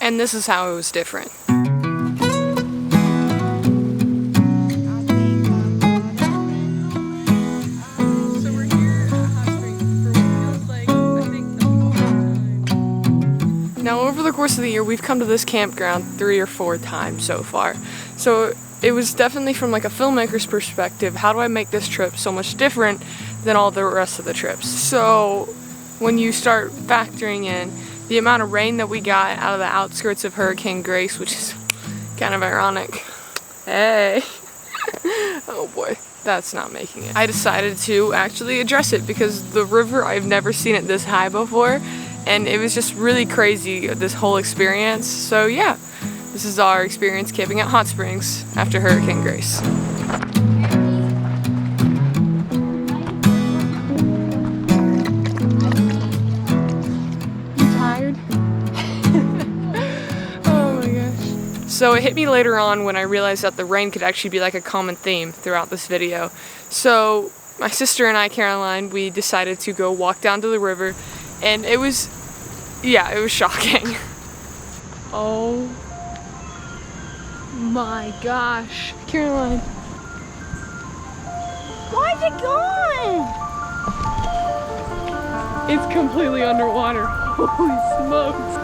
And this is how it was different. Now, over the course of the year, we've come to this campground 3 or 4 times so far. So it was definitely from like a filmmaker's perspective, how do I make this trip so much different than all the rest of the trips? So when you start factoring in the amount of rain that we got out of the outskirts of Hurricane Grace, which is kind of ironic. Hey. Oh boy, that's not making it. I decided to actually address it because the river, I've never seen it this high before. And it was just really crazy, this whole experience. So yeah, this is our experience camping at Hot Springs after Hurricane Grace. You tired? Oh my gosh. So it hit me later on when I realized that the rain could actually be like a common theme throughout this video. So my sister and I, Caroline, we decided to go walk down to the river. And it was, yeah, it was shocking. Oh my gosh. Caroline. Why's it gone? It's completely underwater. Holy smokes.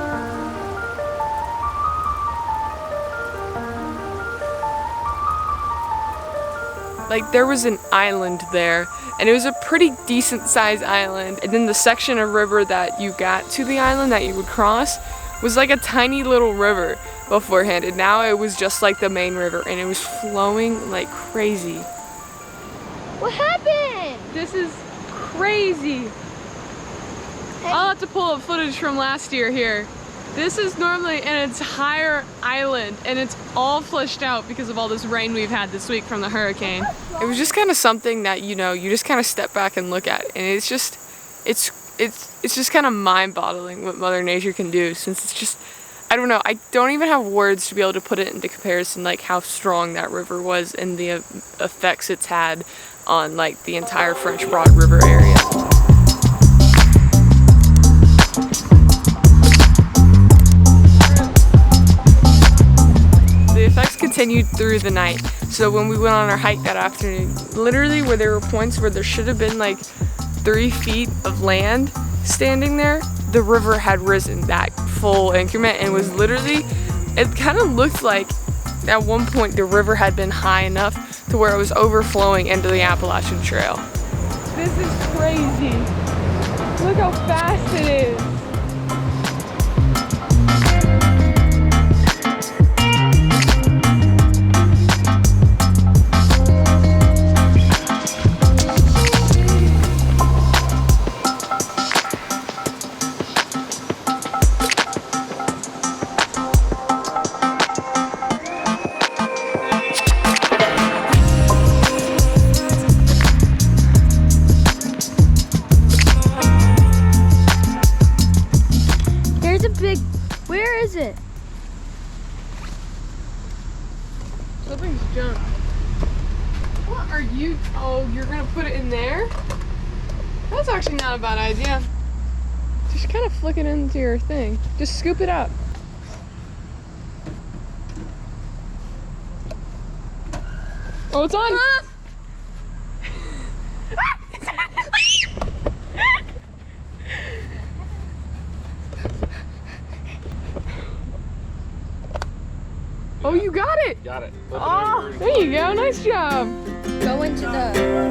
Like, there was an island there, and it was a pretty decent sized island, and then the section of river that you got to the island that you would cross was like a tiny little river beforehand, and now it was just like the main river, and it was flowing like crazy. What happened? This is crazy. I'll have to pull up footage from last year here. This is normally an entire island, and it's all flushed out because of all this rain we've had this week from the hurricane. It was just kind of something that, you know, you just kind of step back and look at, and it's just kind of mind-boggling what Mother Nature can do, since it's just, I don't know, I don't even have words to be able to put it into comparison, like how strong that river was and the effects it's had on like the entire French Broad River area. The effects continued through the night. So when we went on our hike that afternoon, literally where there were points where there should have been like 3 feet of land standing there, the river had risen that full increment and was literally, it kind of looked like at one point the river had been high enough to where it was overflowing into the Appalachian Trail. This is crazy. Look how fast it is. Where is it? Something's jumped. What are you? Oh, you're gonna put it in there? That's actually not a bad idea. Just kind of flick it into your thing. Just scoop it up. Oh, it's on! Oh, you got it! Got it. Oh, there you go. Nice job. Go into the...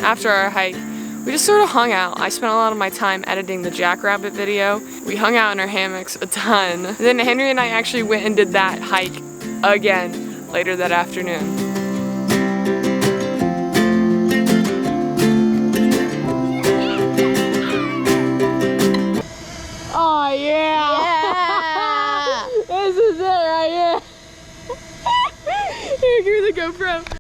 After our hike, we just sort of hung out. I spent a lot of my time editing the jackrabbit video. We hung out in our hammocks a ton. And then Henry and I actually went and did that hike again later that afternoon. Oh yeah! This is it right here. Here, give me the GoPro.